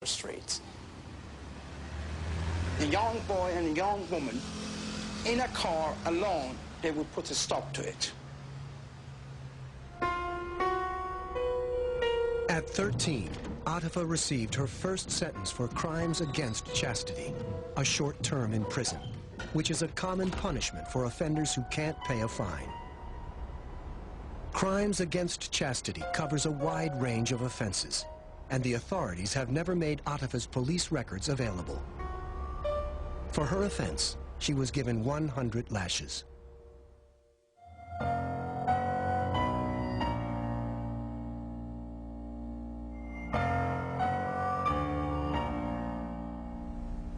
streets. The young boy and the young woman in a car alone, they would put a stop to it. At 13, Atifa received her first sentence for crimes against chastity, a short term in prison, which is a common punishment for offenders who can't pay a fine. Crimes against chastity covers a wide range of offenses, and the authorities have never made Atifa's police records available. For her offense, she was given 100 lashes.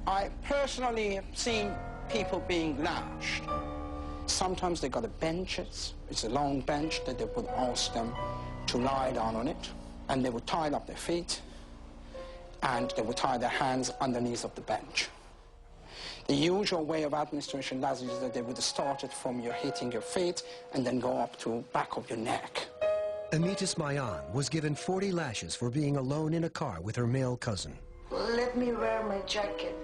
I personally have seen people being lashed. Sometimes they got a bench, it's a long bench that they would ask them to lie down on it, and they would tie up their feet, and they would tie their hands underneath of the bench. The usual way of administration lashes is that they would start it from your hitting your feet and then go up to back of your neck. Amitis Mayan was given 40 lashes for being alone in a car with her male cousin. Let me wear my jacket.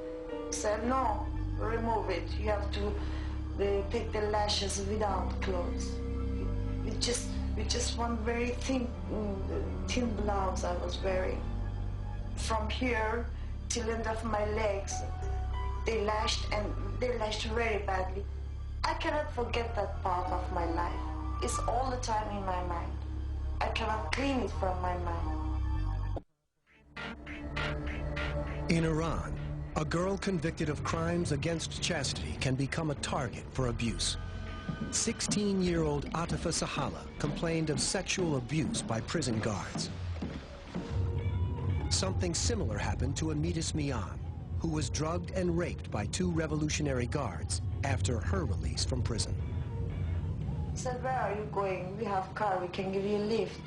He said, no, remove it. You have to take the lashes without clothes. With just one very thin blouse I was wearing. From here till the end of my legs, they lashed, and they lashed very badly. I cannot forget that part of my life. It's all the time in my mind. I cannot clean it from my mind. In Iran, a girl convicted of crimes against chastity can become a target for abuse. 16-year-old Atifa Sahala complained of sexual abuse by prison guards. Something similar happened to Amitis Mayan, who was drugged and raped by 2 revolutionary guards after her release from prison. He said, where are you going? We have car, we can give you a lift.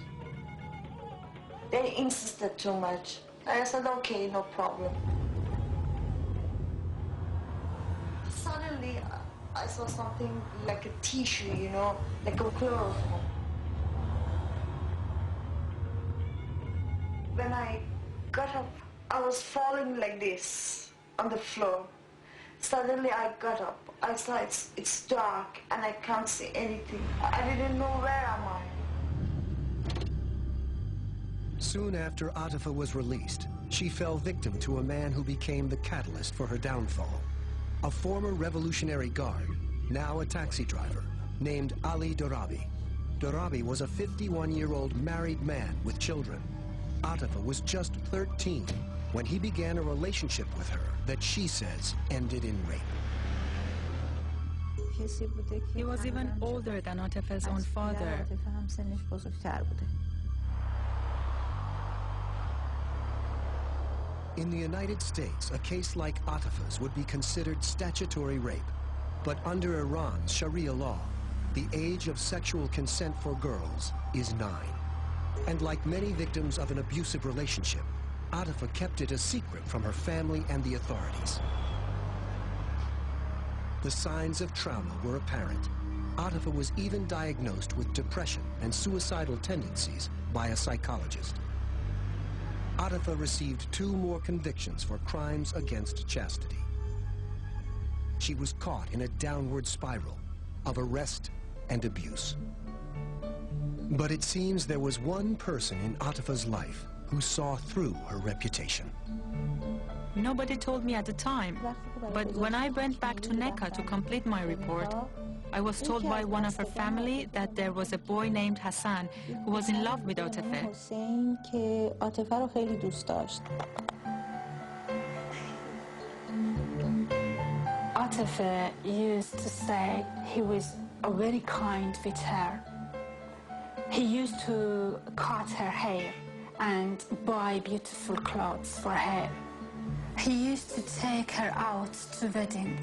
They insisted too much. I said, okay, no problem. Suddenly, I saw something like a tissue, you know, like a chloroform. When I got up, I was falling like this on the floor. Suddenly I got up. I saw it's dark and I can't see anything. I didn't know where am I. Soon after Atifa was released, she fell victim to a man who became the catalyst for her downfall. A former revolutionary guard, now a taxi driver, named Ali Dorabi. Dorabi was a 51-year-old married man with children. Atifa was just 13 when he began a relationship with her that she says ended in rape. He was even older than Atifa's own father. In the United States, a case like Atifa's would be considered statutory rape. But under Iran's Sharia law, the age of sexual consent for girls is 9. And like many victims of an abusive relationship, Atifa kept it a secret from her family and the authorities. The signs of trauma were apparent. Atifa was even diagnosed with depression and suicidal tendencies by a psychologist. Atifa received 2 more convictions for crimes against chastity. She was caught in a downward spiral of arrest and abuse. But it seems there was one person in Atifa's life who saw through her reputation. Nobody told me at the time, but when I went back to Neka to complete my report, I was told by one of her family that there was a boy named Hassan who was in love with Atifa. Atifa used to say he was very kind with her. He used to cut her hair and buy beautiful clothes for her. He used to take her out to wedding.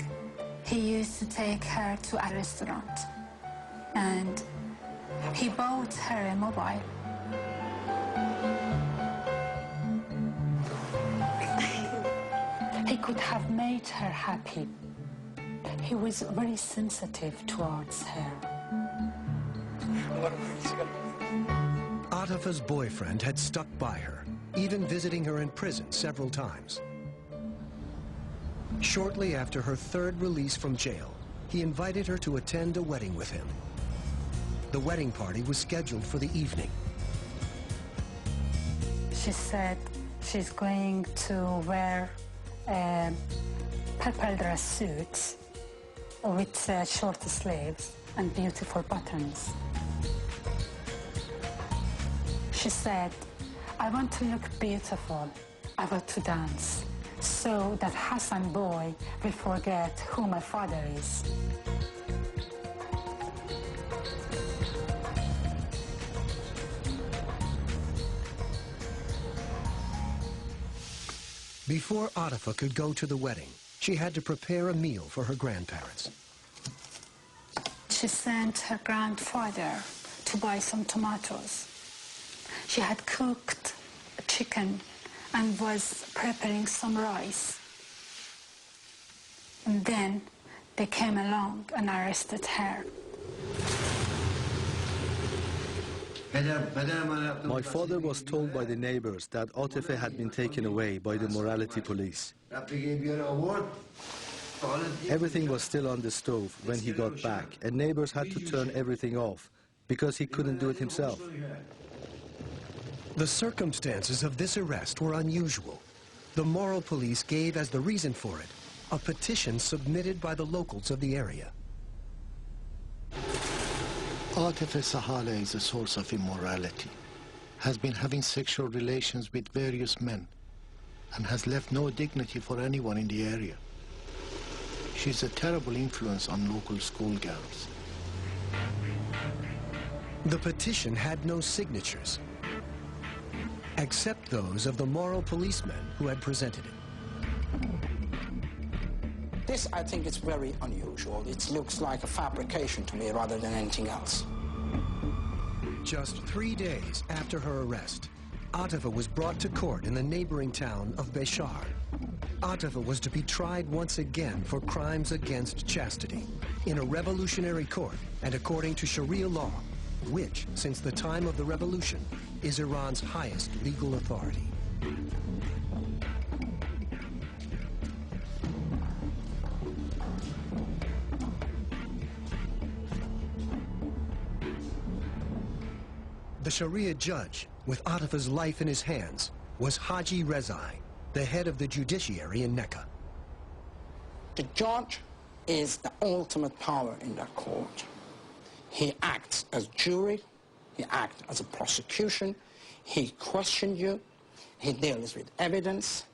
He used to take her to a restaurant. And he bought her a mobile. He could have made her happy. He was very sensitive towards her. Atifa's boyfriend had stuck by her, even visiting her in prison several times. Shortly after her third release from jail, he invited her to attend a wedding with him. The wedding party was scheduled for the evening. She said she's going to wear a purple dress suit with short sleeves and beautiful buttons. She said, I want to look beautiful, I want to dance, so that Hassan boy will forget who my father is. Before Atifa could go to the wedding, she had to prepare a meal for her grandparents. She sent her grandfather to buy some tomatoes. She had cooked chicken and was preparing some rice. And then they came along and arrested her. My father was told by the neighbors that Atifa had been taken away by the morality police. Everything was still on the stove when he got back, and neighbors had to turn everything off because he couldn't do it himself. The circumstances of this arrest were unusual. The moral police gave as the reason for it a petition submitted by the locals of the area. Atifa Sahala is a source of immorality, has been having sexual relations with various men, and has left no dignity for anyone in the area. She's a terrible influence on local schoolgirls. The petition had no signatures, except those of the moral policemen who had presented it. This, I think, is very unusual. It looks like a fabrication to me rather than anything else. Just 3 days after her arrest, Atifa was brought to court in the neighboring town of Beshar. Atifa was to be tried once again for crimes against chastity in a revolutionary court and according to Sharia law, which, since the time of the revolution, is Iran's highest legal authority. The Sharia judge, with Atifa's life in his hands, was Haji Rezai, the head of the judiciary in Mecca. The judge is the ultimate power in that court. He acts as jury, he acts as a prosecution, he questions you, he deals with evidence.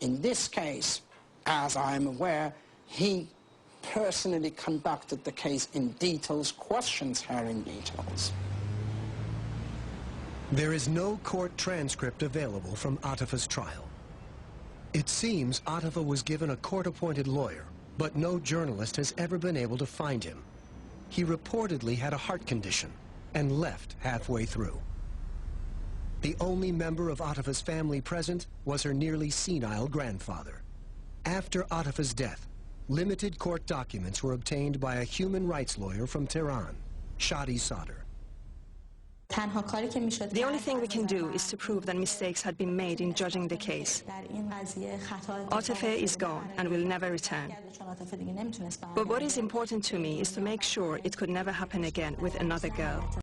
In this case, as I'm aware, he personally conducted the case in details, questions her in details. There is no court transcript available from Atifa's trial. It seems Atifa was given a court-appointed lawyer, but no journalist has ever been able to find him. He reportedly had a heart condition and left halfway through. The only member of Atifa's family present was her nearly senile grandfather. After Atifa's death, limited court documents were obtained by a human rights lawyer from Tehran, Shadi Sadr. The only thing we can do is to prove that mistakes had been made in judging the case. Atifa is gone and will never return. But what is important to me is to make sure it could never happen again with another girl.